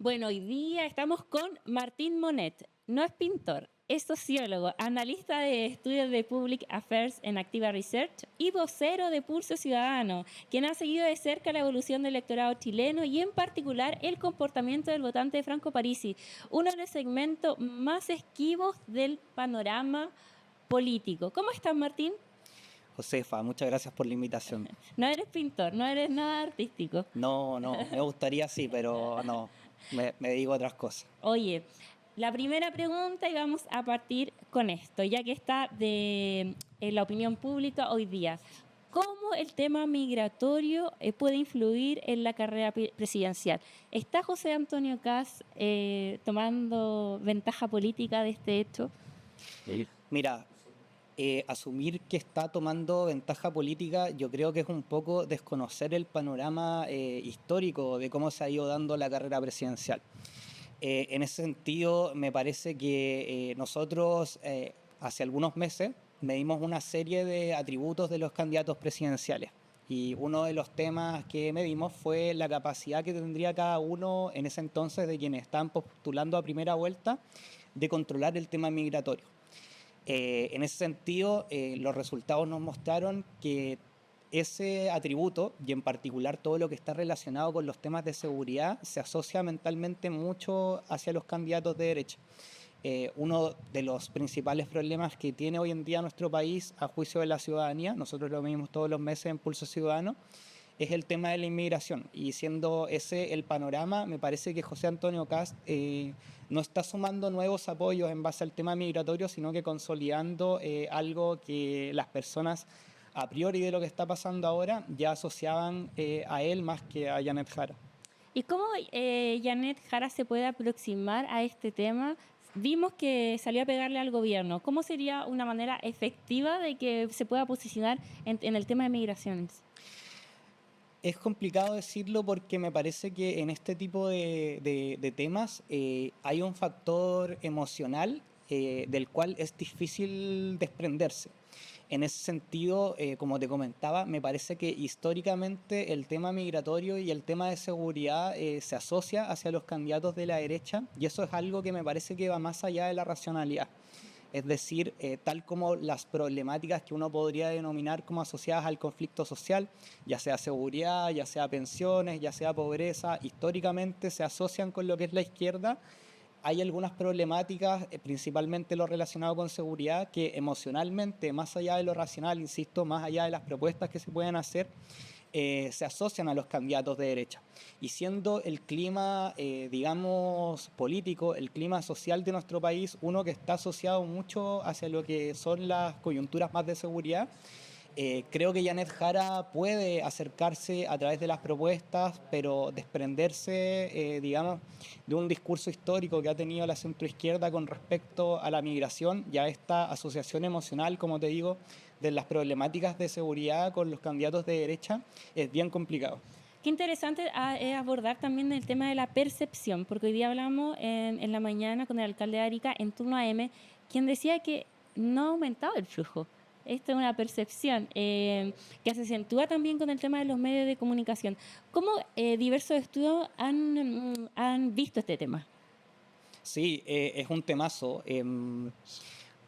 Bueno, hoy día estamos con Martín Monet. No es pintor, es sociólogo, analista de estudios de Public Affairs en Activa Research y vocero de Pulso Ciudadano, quien ha seguido de cerca la evolución del electorado chileno y en particular el comportamiento del votante de Franco Parisi, uno de los segmentos más esquivos del panorama político. ¿Cómo estás, Martín? Josefa, muchas gracias por la invitación. No eres pintor, no eres nada artístico. No, me gustaría sí, pero no, me dedico a otras cosas. Oye, la primera pregunta y vamos a partir con esto, ya que está en la opinión pública hoy día. ¿Cómo el tema migratorio puede influir en la carrera presidencial? ¿Está José Antonio Kast tomando ventaja política de este hecho? Mira, asumir que está tomando ventaja política, yo creo que es un poco desconocer el panorama histórico de cómo se ha ido dando la carrera presidencial. En ese sentido, me parece que nosotros hace algunos meses medimos una serie de atributos de los candidatos presidenciales. Y uno de los temas que medimos fue la capacidad que tendría cada uno en ese entonces de quienes están postulando a primera vuelta de controlar el tema migratorio. En ese sentido, los resultados nos mostraron que ese atributo, y en particular todo lo que está relacionado con los temas de seguridad, se asocia mentalmente mucho hacia los candidatos de derecha. Uno de los principales problemas que tiene hoy en día nuestro país, a juicio de la ciudadanía, nosotros lo vimos todos los meses en Pulso Ciudadano, es el tema de la inmigración. Y siendo ese el panorama, me parece que José Antonio Kast no está sumando nuevos apoyos en base al tema migratorio, sino que consolidando algo que las personas, a priori de lo que está pasando ahora, ya asociaban a él más que a Janet Jara. ¿Y cómo Janet Jara se puede aproximar a este tema? Vimos que salió a pegarle al gobierno. ¿Cómo sería una manera efectiva de que se pueda posicionar en el tema de migraciones? Es complicado decirlo porque me parece que en este tipo de temas hay un factor emocional del cual es difícil desprenderse. En ese sentido, como te comentaba, me parece que históricamente el tema migratorio y el tema de seguridad se asocia hacia los candidatos de la derecha y eso es algo que me parece que va más allá de la racionalidad. Es decir, tal como las problemáticas que uno podría denominar como asociadas al conflicto social, ya sea seguridad, ya sea pensiones, ya sea pobreza, históricamente se asocian con lo que es la izquierda. Hay algunas problemáticas, principalmente lo relacionado con seguridad, que emocionalmente, más allá de lo racional, insisto, más allá de las propuestas que se pueden hacer, se asocian a los candidatos de derecha. Y siendo el clima, digamos, político, el clima social de nuestro país, uno que está asociado mucho hacia lo que son las coyunturas más de seguridad, creo que Janet Jara puede acercarse a través de las propuestas, pero desprenderse, digamos, de un discurso histórico que ha tenido la centroizquierda con respecto a la migración y a esta asociación emocional, como te digo, de las problemáticas de seguridad con los candidatos de derecha, es bien complicado. Qué interesante es abordar también el tema de la percepción, porque hoy día hablamos en la mañana con el alcalde de Arica en turno AM, quien decía que no ha aumentado el flujo. Esta es una percepción que se acentúa también con el tema de los medios de comunicación. ¿Cómo diversos estudios han visto este tema? Sí, es un temazo.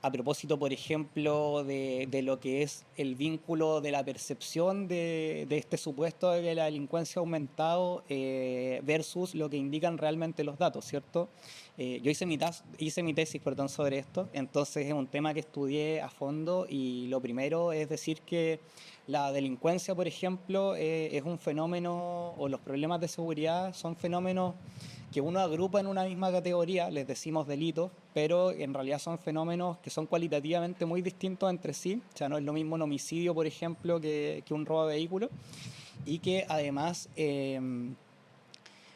A propósito, por ejemplo, de lo que es el vínculo de la percepción de este supuesto de que la delincuencia ha aumentado versus lo que indican realmente los datos, ¿cierto? Yo hice mi tesis, perdón, sobre esto, entonces es un tema que estudié a fondo y lo primero es decir que la delincuencia, por ejemplo, es un fenómeno, o los problemas de seguridad son fenómenos que uno agrupa en una misma categoría, les decimos delitos, pero en realidad son fenómenos que son cualitativamente muy distintos entre sí. O sea, no es lo mismo un homicidio, por ejemplo, que un robo de vehículo, y que además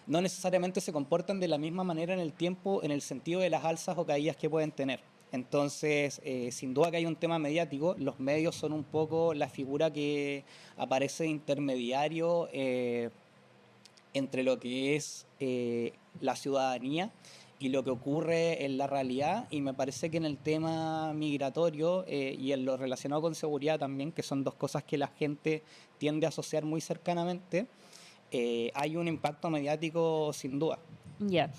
no necesariamente se comportan de la misma manera en el tiempo, en el sentido de las alzas o caídas que pueden tener. Entonces, sin duda que hay un tema mediático, los medios son un poco la figura que aparece de intermediario entre lo que es la ciudadanía y lo que ocurre en la realidad, y me parece que en el tema migratorio y en lo relacionado con seguridad también, que son dos cosas que la gente tiende a asociar muy cercanamente, hay un impacto mediático sin duda. Ya.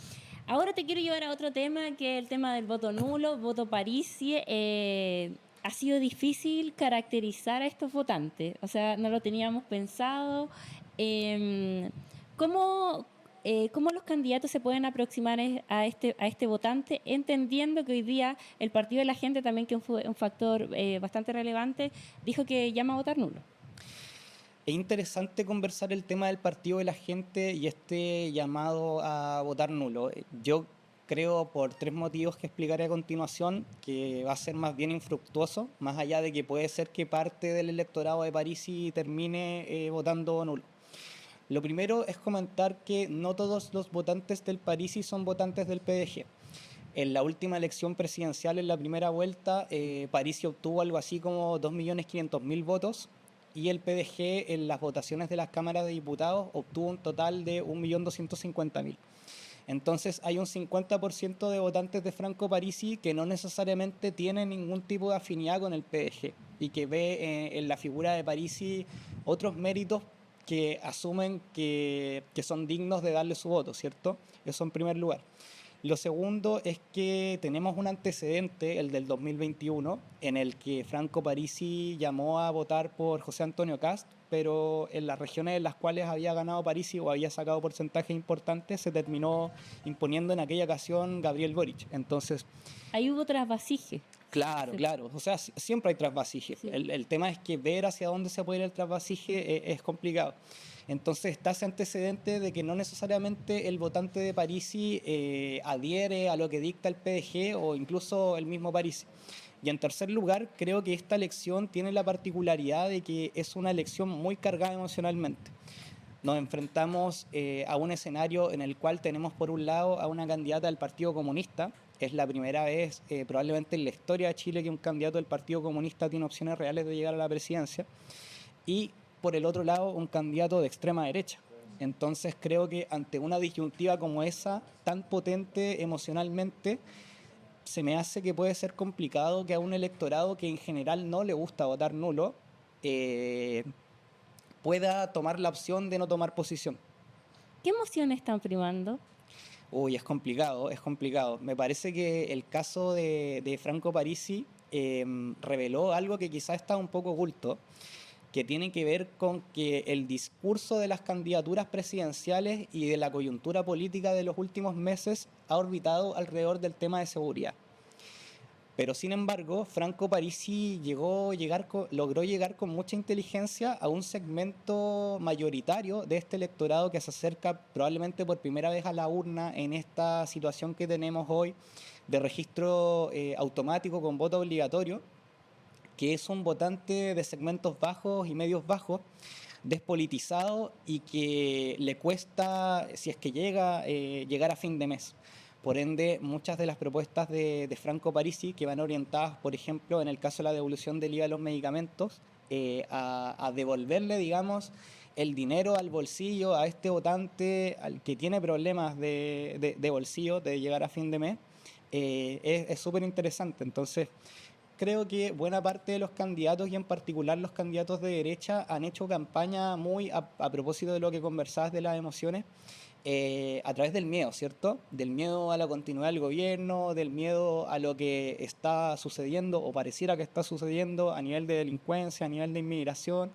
Ahora te quiero llevar a otro tema, que es el tema del voto nulo, voto Parisi. Ha sido difícil caracterizar a estos votantes, o sea, no lo teníamos pensado. Eh, ¿cómo, cómo los candidatos se pueden aproximar a este votante, entendiendo que hoy día el Partido de la Gente, también que fue un factor bastante relevante, dijo que llama a votar nulo? Es interesante conversar el tema del partido de la gente y este llamado a votar nulo. Yo creo, por tres motivos que explicaré a continuación, que va a ser más bien infructuoso, más allá de que puede ser que parte del electorado de Parisi termine votando nulo. Lo primero es comentar que no todos los votantes del Parisi son votantes del PDG. En la última elección presidencial, en la primera vuelta, Parisi obtuvo algo así como 2.500.000 votos, y el PDG en las votaciones de las cámaras de diputados obtuvo un total de 1.250.000. Entonces hay un 50% de votantes de Franco Parisi que no necesariamente tienen ningún tipo de afinidad con el PDG y que ve en la figura de Parisi otros méritos que asumen que son dignos de darle su voto, ¿cierto? Eso en primer lugar. Lo segundo es que tenemos un antecedente, el del 2021, en el que Franco Parisi llamó a votar por José Antonio Kast, pero en las regiones en las cuales había ganado Parisi o había sacado porcentajes importantes, se terminó imponiendo en aquella ocasión Gabriel Boric. Entonces, Ahí hubo trasvasije. claro, Sí. claro. O sea, siempre hay trasvasije. Sí. El tema es que ver hacia dónde se puede ir el trasvasije es complicado. Entonces está ese antecedente de que no necesariamente el votante de Parisi adhiere a lo que dicta el PDG o incluso el mismo Parisi. Y en tercer lugar, creo que esta elección tiene la particularidad de que es una elección muy cargada emocionalmente. Nos enfrentamos a un escenario en el cual tenemos por un lado a una candidata del Partido Comunista. Es la primera vez probablemente en la historia de Chile que un candidato del Partido Comunista tiene opciones reales de llegar a la presidencia. Y por el otro lado, un candidato de extrema derecha. Entonces creo que ante una disyuntiva como esa, tan potente emocionalmente, se me hace que puede ser complicado que a un electorado que en general no le gusta votar nulo, eh, pueda tomar la opción de no tomar posición. ¿Qué emociones están primando? Uy, es complicado, es complicado. Me parece que el caso de Franco Parisi reveló algo que quizás está un poco oculto, que tiene que ver con que el discurso de las candidaturas presidenciales y de la coyuntura política de los últimos meses ha orbitado alrededor del tema de seguridad. Pero sin embargo, Franco Parisi logró llegar con mucha inteligencia a un segmento mayoritario de este electorado que se acerca probablemente por primera vez a la urna en esta situación que tenemos hoy de registro automático con voto obligatorio, que es un votante de segmentos bajos y medios bajos, despolitizado y que le cuesta, si es que llega, llegar a fin de mes. Por ende, muchas de las propuestas de Franco Parisi, que van orientadas, por ejemplo, en el caso de la devolución del IVA de los medicamentos, a devolverle, digamos, el dinero al bolsillo a este votante al que tiene problemas de bolsillo, de llegar a fin de mes, es súper interesante. Entonces, creo que buena parte de los candidatos y en particular los candidatos de derecha han hecho campaña muy a propósito de lo que conversabas de las emociones, a través del miedo, ¿cierto? Del miedo a la continuidad del gobierno, del miedo a lo que está sucediendo o pareciera que está sucediendo a nivel de delincuencia, a nivel de inmigración.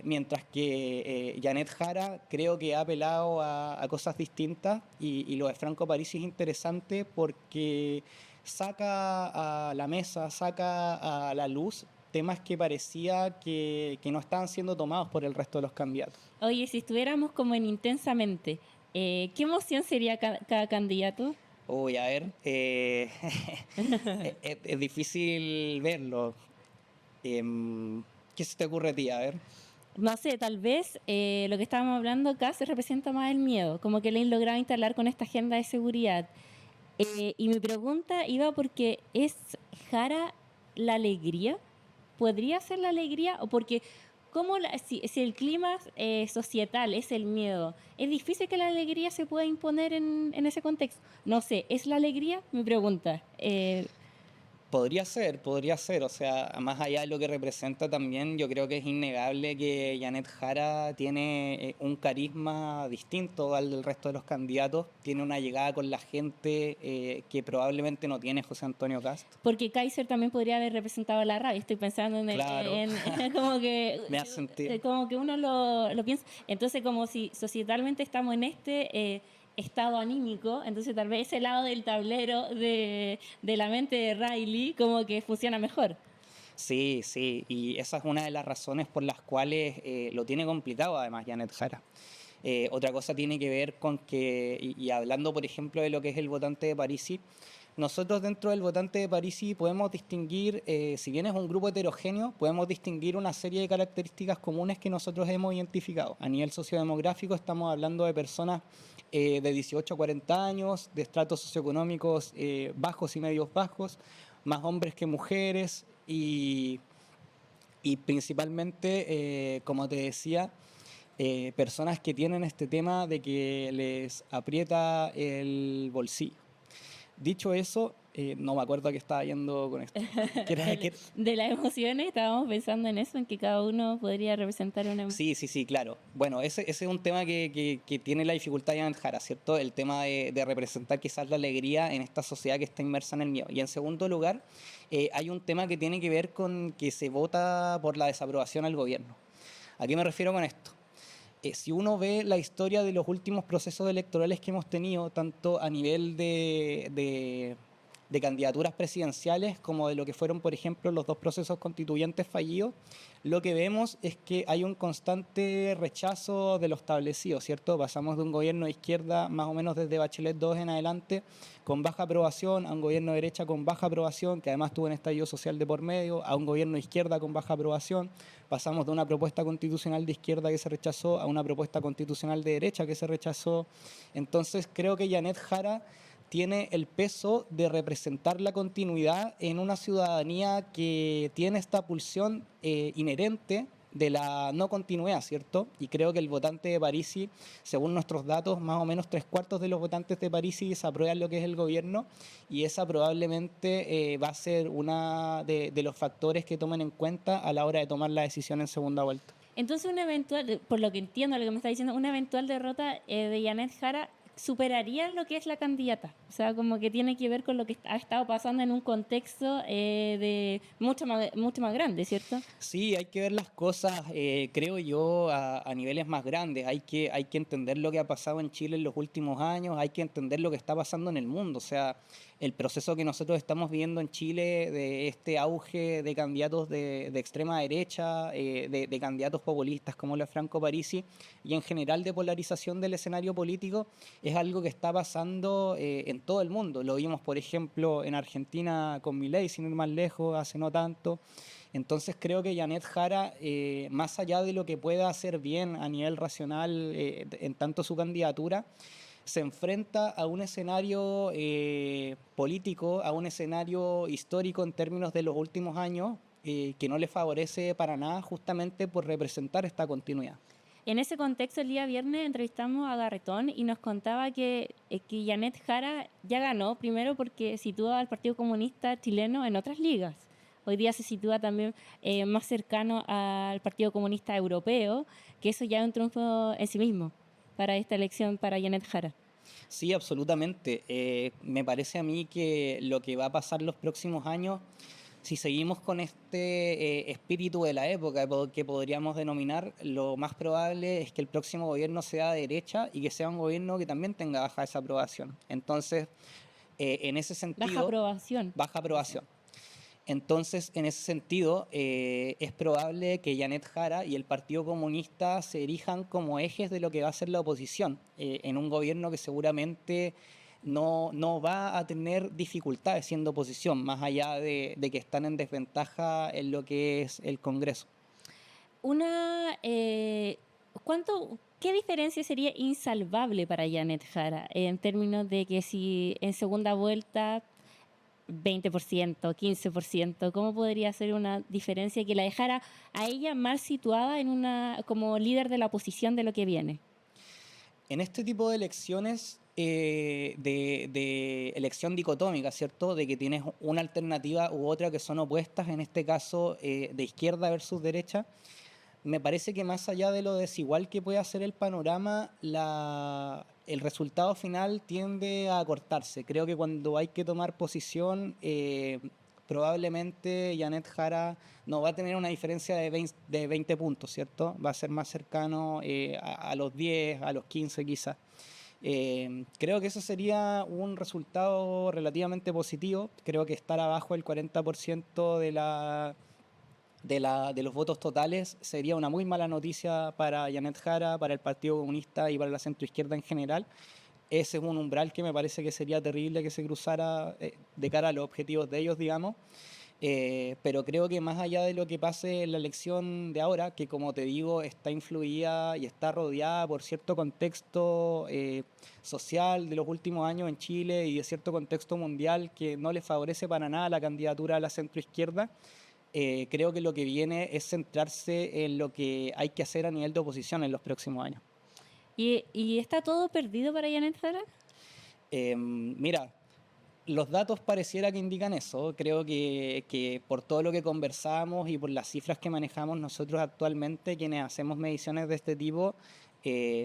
Mientras que Janet Jara creo que ha apelado a cosas distintas y lo de Franco Parisi es interesante porque saca a la mesa, saca a la luz temas que parecía que no estaban siendo tomados por el resto de los candidatos. Oye, si estuviéramos como en Intensamente, ¿qué emoción sería cada candidato? Uy, a ver, es difícil verlo. ¿Qué se te ocurre a ti? A ver. No sé, tal vez lo que estábamos hablando acá se representa más el miedo, como que le han logrado instalar con esta agenda de seguridad. Y mi pregunta iba porque ¿es Jara la alegría? ¿Podría ser la alegría? O porque si el clima societal es el miedo, es difícil que la alegría se pueda imponer en ese contexto. No sé, ¿es la alegría? Mi pregunta. Podría ser, o sea, más allá de lo que representa también, yo creo que es innegable que Janet Jara tiene un carisma distinto al del resto de los candidatos, tiene una llegada con la gente que probablemente no tiene José Antonio Cast. Porque Kaiser también podría haber representado a la rabia. Estoy pensando en, Claro, como que me hace sentido. como que uno lo piensa. Entonces, como si societalmente estamos en estado anímico, entonces tal vez ese lado del tablero de la mente de Riley como que funciona mejor. Sí, sí, y esa es una de las razones por las cuales lo tiene complicado además Janet Jara. Otra cosa tiene que ver con que, y hablando por ejemplo de lo que es el votante de Parisi, nosotros dentro del votante de Parisi podemos distinguir, si bien es un grupo heterogéneo, podemos distinguir una serie de características comunes que nosotros hemos identificado. A nivel sociodemográfico estamos hablando de personas de 18 a 40 años, de estratos socioeconómicos bajos y medios bajos, más hombres que mujeres y principalmente, como te decía, personas que tienen este tema de que les aprieta el bolsillo. Dicho eso, no me acuerdo a qué estaba yendo con esto. De las emociones, estábamos pensando en eso, en que cada uno podría representar una emoción. Sí, sí, sí, claro. Bueno, ese es un tema que tiene la dificultad de Jara, ¿cierto? El tema de representar quizás la alegría en esta sociedad que está inmersa en el miedo. Y en segundo lugar, hay un tema que tiene que ver con que se vota por la desaprobación al gobierno. ¿A qué me refiero con esto? Si uno ve la historia de los últimos procesos electorales que hemos tenido, tanto a nivel de candidaturas presidenciales como de lo que fueron, por ejemplo, los dos procesos constituyentes fallidos, lo que vemos es que hay un constante rechazo de lo establecido, ¿cierto? Pasamos de un gobierno de izquierda, más o menos desde Bachelet 2 en adelante, con baja aprobación, a un gobierno de derecha con baja aprobación, que además tuvo un estallido social de por medio, a un gobierno de izquierda con baja aprobación. Pasamos de una propuesta constitucional de izquierda que se rechazó a una propuesta constitucional de derecha que se rechazó. Entonces creo que Janet Jara tiene el peso de representar la continuidad en una ciudadanía que tiene esta pulsión inherente de la no continuidad, ¿cierto? Y creo que el votante de Parisi, según nuestros datos, más o menos 3/4 de los votantes de Parisi desaprueban lo que es el gobierno y esa probablemente va a ser uno de los factores que tomen en cuenta a la hora de tomar la decisión en segunda vuelta. Entonces, una eventual, por lo que entiendo, lo que me está diciendo, una eventual derrota de Janet Jara superaría lo que es la candidata. O sea, como que tiene que ver con lo que ha estado pasando en un contexto de mucho más grande, ¿cierto? Sí, hay que ver las cosas, creo yo, a niveles más grandes. Hay que entender lo que ha pasado en Chile en los últimos años, hay que entender lo que está pasando en el mundo. O sea, el proceso que nosotros estamos viviendo en Chile de este auge de candidatos de extrema derecha, de candidatos populistas como la Franco Parisi y en general de polarización del escenario político, es algo que está pasando en todo el mundo. Lo vimos, por ejemplo, en Argentina con Milei, sin ir más lejos, hace no tanto. Entonces creo que Janet Jara, más allá de lo que pueda hacer bien a nivel racional en tanto su candidatura, se enfrenta a un escenario político, a un escenario histórico en términos de los últimos años, que no le favorece para nada justamente por representar esta continuidad. En ese contexto, el día viernes entrevistamos a Garretón y nos contaba que Janet Jara ya ganó, primero porque sitúa al Partido Comunista chileno en otras ligas. Hoy día se sitúa también más cercano al Partido Comunista Europeo, que eso ya es un triunfo en sí mismo para esta elección para Janet Jara. Sí, absolutamente. Me parece a mí que lo que va a pasar los próximos años, si seguimos con este espíritu de la época que podríamos denominar, lo más probable es que el próximo gobierno sea de derecha y que sea un gobierno que también tenga baja desaprobación. Entonces, en ese sentido... Baja aprobación. Baja aprobación. Entonces, en ese sentido, es probable que Janet Jara y el Partido Comunista se erijan como ejes de lo que va a ser la oposición en un gobierno que seguramente no va a tener dificultades siendo oposición, más allá de que están en desventaja en lo que es el Congreso. ¿Qué diferencia sería insalvable para Janet Jara en términos de que si en segunda vuelta 20%, 15%, ¿cómo podría ser una diferencia que la dejara a ella más situada como líder de la oposición de lo que viene? En este tipo de elecciones, de elección dicotómica, ¿cierto? De que tienes una alternativa u otra que son opuestas, en este caso de izquierda versus derecha. Me parece que más allá de lo desigual que puede hacer el panorama, el resultado final tiende a acortarse. Creo que cuando hay que tomar posición, probablemente Janet Jara no va a tener una diferencia de 20 puntos, ¿cierto? Va a ser más cercano a los 10, a los 15 quizás. Creo que eso sería un resultado relativamente positivo. Creo que estar abajo del 40% de los votos totales sería una muy mala noticia para Janet Jara, para el Partido Comunista y para la centroizquierda en general. Ese es un umbral que me parece que sería terrible que se cruzara de cara a los objetivos de ellos, digamos. Pero creo que más allá de lo que pase en la elección de ahora, que como te digo está influida y está rodeada por cierto contexto social de los últimos años en Chile y de cierto contexto mundial que no le favorece para nada la candidatura a la centroizquierda, creo que lo que viene es centrarse en lo que hay que hacer a nivel de oposición en los próximos años. ¿Y está todo perdido para Janet Jara? Mira, los datos pareciera que indican eso. Creo que por todo lo que conversamos y por las cifras que manejamos nosotros actualmente, quienes hacemos mediciones de este tipo,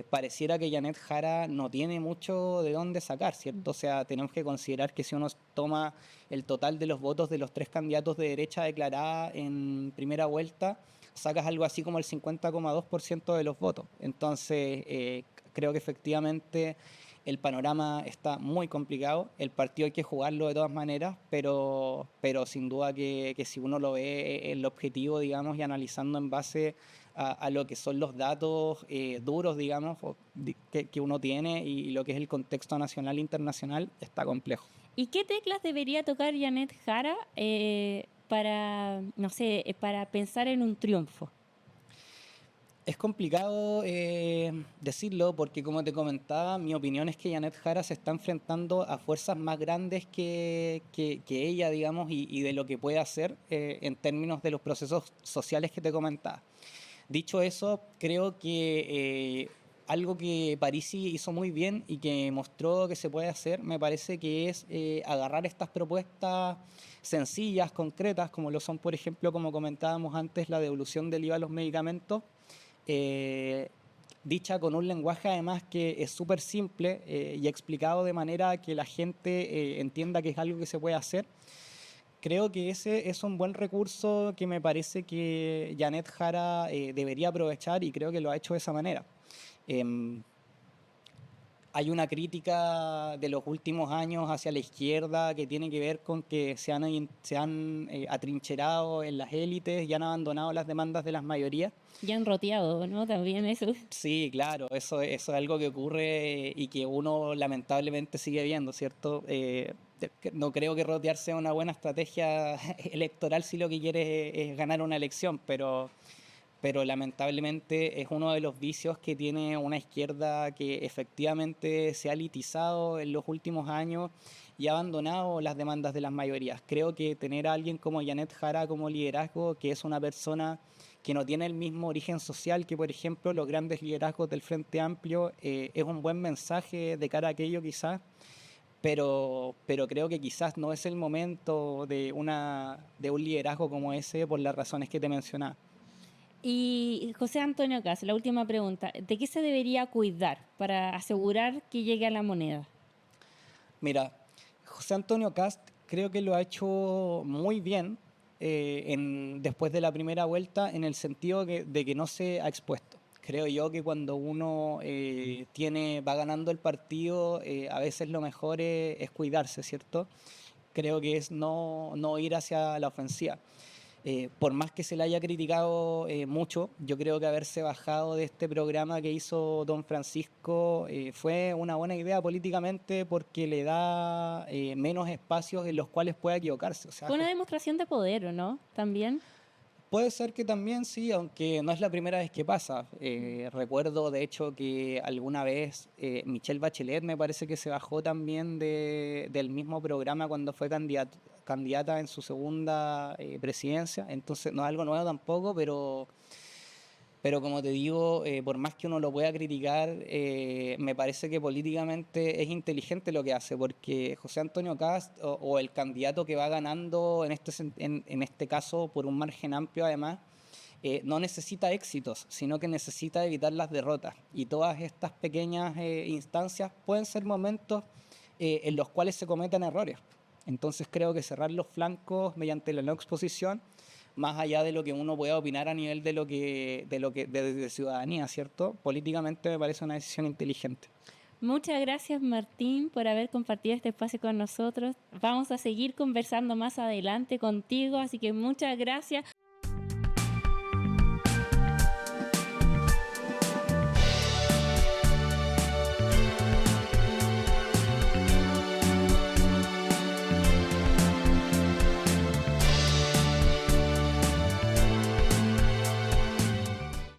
pareciera que Janet Jara no tiene mucho de dónde sacar, ¿cierto? O sea, tenemos que considerar que si uno toma el total de los votos de los 3 candidatos de derecha declarada en primera vuelta, sacas algo así como el 50,2% de los votos. Entonces, creo que efectivamente el panorama está muy complicado, el partido hay que jugarlo de todas maneras, pero sin duda que si uno lo ve el objetivo, digamos, y analizando en base a lo que son los datos duros, digamos, que uno tiene y lo que es el contexto nacional e internacional, está complejo. ¿Y qué teclas debería tocar Janet Jara para, no sé, para pensar en un triunfo? Es complicado decirlo porque, como te comentaba, mi opinión es que Janet Jara se está enfrentando a fuerzas más grandes que ella, digamos, y de lo que puede hacer en términos de los procesos sociales que te comentaba. Dicho eso, creo que algo que Parisi hizo muy bien y que mostró que se puede hacer, me parece que es agarrar estas propuestas sencillas, concretas, como lo son, por ejemplo, como comentábamos antes, la devolución del IVA a los medicamentos, eh, dicha con un lenguaje además que es súper simple y explicado de manera que la gente entienda que es algo que se puede hacer. Creo que ese es un buen recurso que me parece que Janet Jara debería aprovechar y creo que lo ha hecho de esa manera. Eh, Hay una crítica de los últimos años hacia la izquierda que tiene que ver con que se han atrincherado en las élites y han abandonado las demandas de las mayorías. Y han roteado, ¿no? También eso. Sí, claro, eso es algo que ocurre y que uno lamentablemente sigue viendo, ¿cierto? No creo que rotear sea una buena estrategia electoral si lo que quiere es ganar una elección, pero lamentablemente es uno de los vicios que tiene una izquierda que efectivamente se ha elitizado en los últimos años y ha abandonado las demandas de las mayorías. Creo que tener a alguien como Janet Jara como liderazgo, que es una persona que no tiene el mismo origen social que, por ejemplo, los grandes liderazgos del Frente Amplio, es un buen mensaje de cara a aquello quizás, pero creo que quizás no es el momento de un liderazgo como ese por las razones que te mencionaba. Y José Antonio Caz, la última pregunta. ¿De qué se debería cuidar para asegurar que llegue a la moneda? Mira, José Antonio Cast creo que lo ha hecho muy bien después de la primera vuelta en el sentido de que no se ha expuesto. Creo yo que cuando uno va ganando el partido, a veces lo mejor es cuidarse, ¿cierto? Creo que es no ir hacia la ofensiva. Por más que se le haya criticado mucho, yo creo que haberse bajado de este programa que hizo don Francisco fue una buena idea políticamente porque le da menos espacios en los cuales pueda equivocarse. O sea, Fue una demostración de poder, ¿o no? También. puede ser que también sí, aunque no es la primera vez que pasa. Recuerdo, de hecho, que alguna vez Michelle Bachelet me parece que se bajó también del mismo programa cuando fue candidata en su segunda presidencia. Entonces, no es algo nuevo tampoco, Pero como te digo, por más que uno lo pueda criticar, me parece que políticamente es inteligente lo que hace, porque José Antonio Kast o el candidato que va ganando en este caso por un margen amplio además, no necesita éxitos, sino que necesita evitar las derrotas. Y todas estas pequeñas instancias pueden ser momentos en los cuales se cometan errores. Entonces creo que cerrar los flancos mediante la no exposición, más allá de lo que uno pueda opinar a nivel de ciudadanía, ¿cierto? Políticamente me parece una decisión inteligente. Muchas gracias, Martín, por haber compartido este espacio con nosotros. Vamos a seguir conversando más adelante contigo, así que muchas gracias.